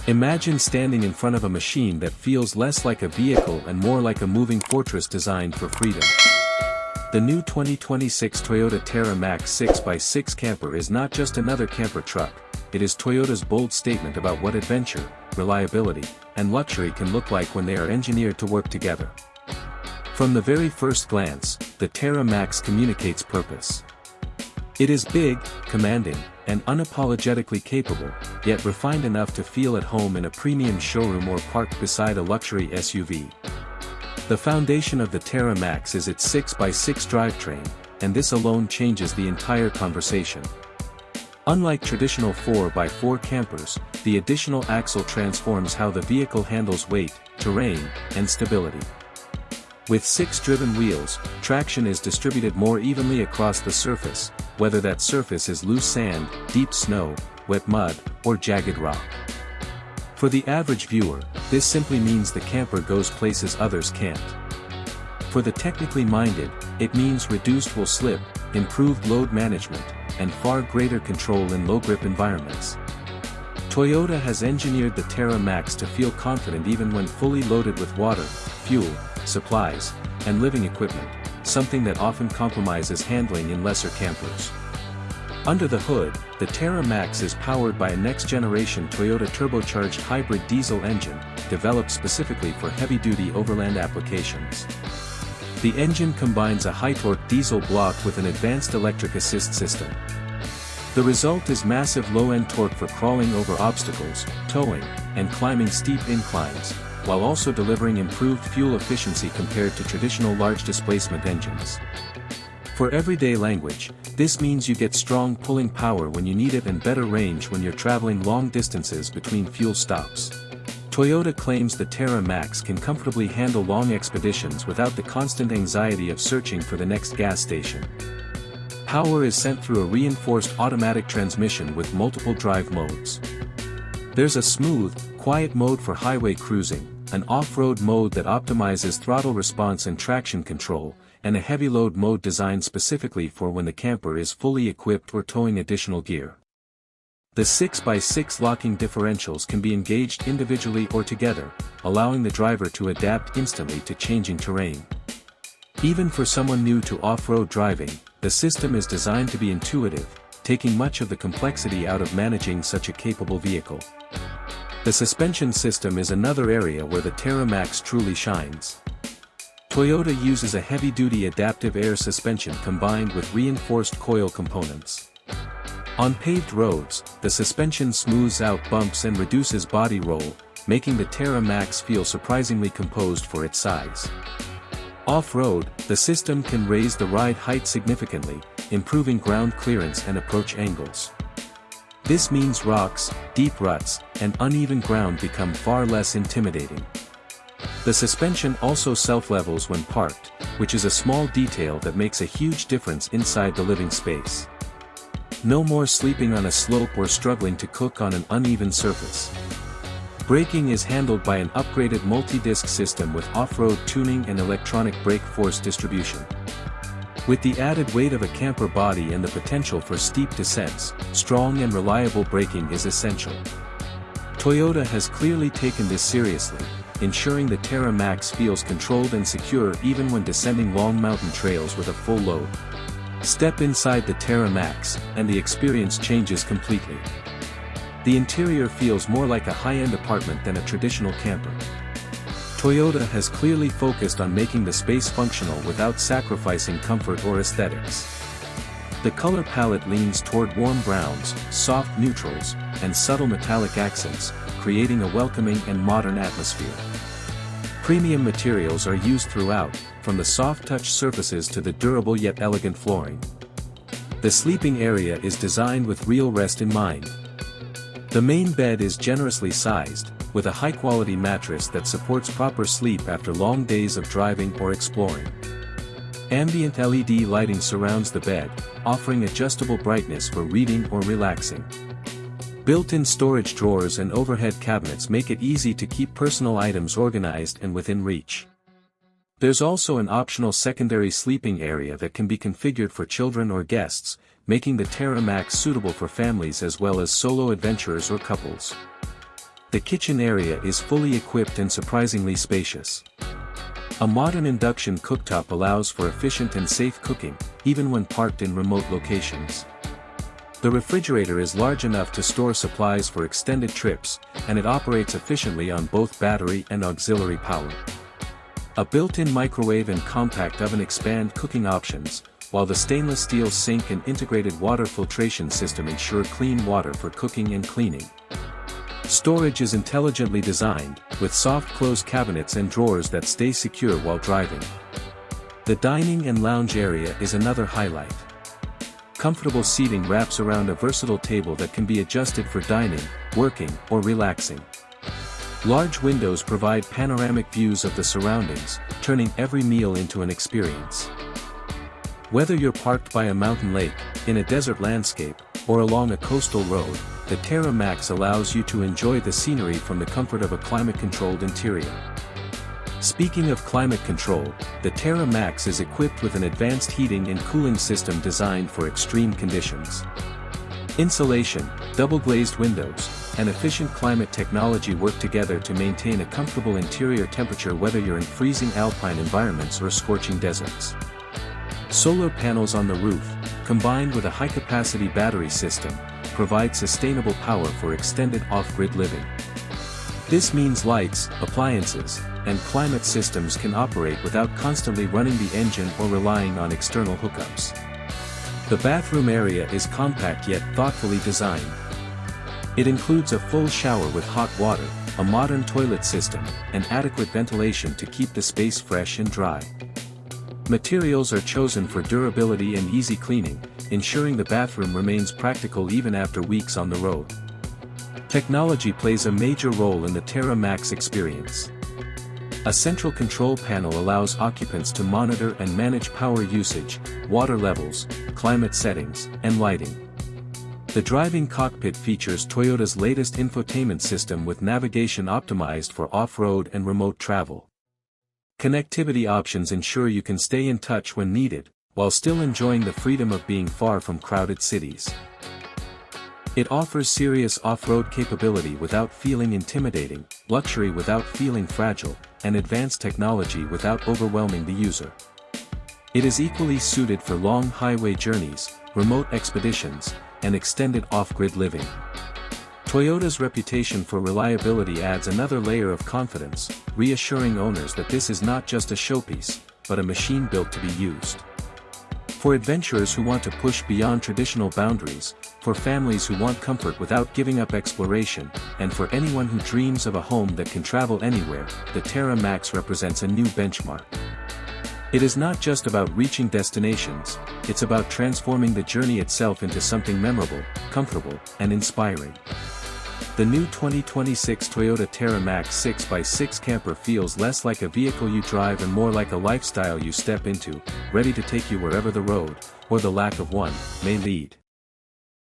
Imagine standing in front of a machine that feels less like a vehicle and more like a moving fortress designed for freedom. The new 2026 Toyota Terra Max 6x6 camper is not just another camper truck, it is Toyota's bold statement about what adventure, reliability, and luxury can look like when they are engineered to work together. From the very first glance, the Terra Max communicates purpose. It is big, commanding, and unapologetically capable, yet refined enough to feel at home in a premium showroom or parked beside a luxury SUV. The foundation of the Terra Max is its 6x6 drivetrain, and this alone changes the entire conversation. Unlike traditional 4x4 campers, the additional axle transforms how the vehicle handles weight, terrain, and stability. With 6 driven wheels, traction is distributed more evenly across the surface, whether that surface is loose sand, deep snow, wet mud, or jagged rock. For the average viewer, this simply means the camper goes places others can't. For the technically minded, it means reduced will slip, improved load management, and far greater control in low-grip environments. Toyota has engineered the Terra Max to feel confident even when fully loaded with water, fuel, supplies, and living equipment, something that often compromises handling in lesser campers. Under the hood, the Terra Max is powered by a next-generation Toyota turbocharged hybrid diesel engine, developed specifically for heavy-duty overland applications. The engine combines a high-torque diesel block with an advanced electric assist system. The result is massive low-end torque for crawling over obstacles, towing, and climbing steep inclines, while also delivering improved fuel efficiency compared to traditional large displacement engines. For everyday language, this means you get strong pulling power when you need it and better range when you're traveling long distances between fuel stops. Toyota claims the Terra Max can comfortably handle long expeditions without the constant anxiety of searching for the next gas station. Power is sent through a reinforced automatic transmission with multiple drive modes. There's a smooth, quiet mode for highway cruising, an off-road mode that optimizes throttle response and traction control, and a heavy load mode designed specifically for when the camper is fully equipped or towing additional gear. The 6x6 locking differentials can be engaged individually or together, allowing the driver to adapt instantly to changing terrain. Even for someone new to off-road driving, the system is designed to be intuitive, taking much of the complexity out of managing such a capable vehicle. The suspension system is another area where the Terra Max truly shines. Toyota uses a heavy-duty adaptive air suspension combined with reinforced coil components. On paved roads, the suspension smooths out bumps and reduces body roll, making the Terra Max feel surprisingly composed for its size. Off-road, the system can raise the ride height significantly, improving ground clearance and approach angles. This means rocks, deep ruts, and uneven ground become far less intimidating. The suspension also self-levels when parked, which is a small detail that makes a huge difference inside the living space. No more sleeping on a slope or struggling to cook on an uneven surface. Braking is handled by an upgraded multi-disc system with off-road tuning and electronic brake force distribution. With the added weight of a camper body and the potential for steep descents, strong and reliable braking is essential. Toyota has clearly taken this seriously, ensuring the Terra Max feels controlled and secure even when descending long mountain trails with a full load. Step inside the Terra Max, and the experience changes completely. The interior feels more like a high-end apartment than a traditional camper. Toyota has clearly focused on making the space functional without sacrificing comfort or aesthetics. The color palette leans toward warm browns, soft neutrals, and subtle metallic accents, creating a welcoming and modern atmosphere. Premium materials are used throughout, from the soft-touch surfaces to the durable yet elegant flooring. The sleeping area is designed with real rest in mind. The main bed is generously sized, with a high-quality mattress that supports proper sleep after long days of driving or exploring. Ambient LED lighting surrounds the bed, offering adjustable brightness for reading or relaxing. Built-in storage drawers and overhead cabinets make it easy to keep personal items organized and within reach. There's also an optional secondary sleeping area that can be configured for children or guests, making the Terra Max suitable for families as well as solo adventurers or couples. The kitchen area is fully equipped and surprisingly spacious. A modern induction cooktop allows for efficient and safe cooking, even when parked in remote locations. The refrigerator is large enough to store supplies for extended trips, and it operates efficiently on both battery and auxiliary power. A built-in microwave and compact oven expand cooking options, while the stainless steel sink and integrated water filtration system ensure clean water for cooking and cleaning. Storage is intelligently designed, with soft-close cabinets and drawers that stay secure while driving. The dining and lounge area is another highlight. Comfortable seating wraps around a versatile table that can be adjusted for dining, working, or relaxing. Large windows provide panoramic views of the surroundings, turning every meal into an experience. Whether you're parked by a mountain lake, in a desert landscape, or along a coastal road, the Terra Max allows you to enjoy the scenery from the comfort of a climate-controlled interior. Speaking of climate control, the Terra Max is equipped with an advanced heating and cooling system designed for extreme conditions. Insulation, double-glazed windows, and efficient climate technology work together to maintain a comfortable interior temperature whether you're in freezing alpine environments or scorching deserts. Solar panels on the roof, combined with a high-capacity battery system, provide sustainable power for extended off-grid living. This means lights, appliances, and climate systems can operate without constantly running the engine or relying on external hookups. The bathroom area is compact yet thoughtfully designed. It includes a full shower with hot water, a modern toilet system, and adequate ventilation to keep the space fresh and dry. Materials are chosen for durability and easy cleaning, ensuring the bathroom remains practical even after weeks on the road. Technology plays a major role in the Terra Max experience. A central control panel allows occupants to monitor and manage power usage, water levels, climate settings, and lighting. The driving cockpit features Toyota's latest infotainment system with navigation optimized for off-road and remote travel. Connectivity options ensure you can stay in touch when needed, while still enjoying the freedom of being far from crowded cities. It offers serious off-road capability without feeling intimidating, luxury without feeling fragile, and advanced technology without overwhelming the user. It is equally suited for long highway journeys, remote expeditions, and extended off-grid living. Toyota's reputation for reliability adds another layer of confidence, reassuring owners that this is not just a showpiece, but a machine built to be used. For adventurers who want to push beyond traditional boundaries, for families who want comfort without giving up exploration, and for anyone who dreams of a home that can travel anywhere, the Terra Max represents a new benchmark. It is not just about reaching destinations, it's about transforming the journey itself into something memorable, comfortable, and inspiring. The new 2026 Toyota Terra Max 6x6 camper feels less like a vehicle you drive and more like a lifestyle you step into, ready to take you wherever the road, or the lack of one, may lead.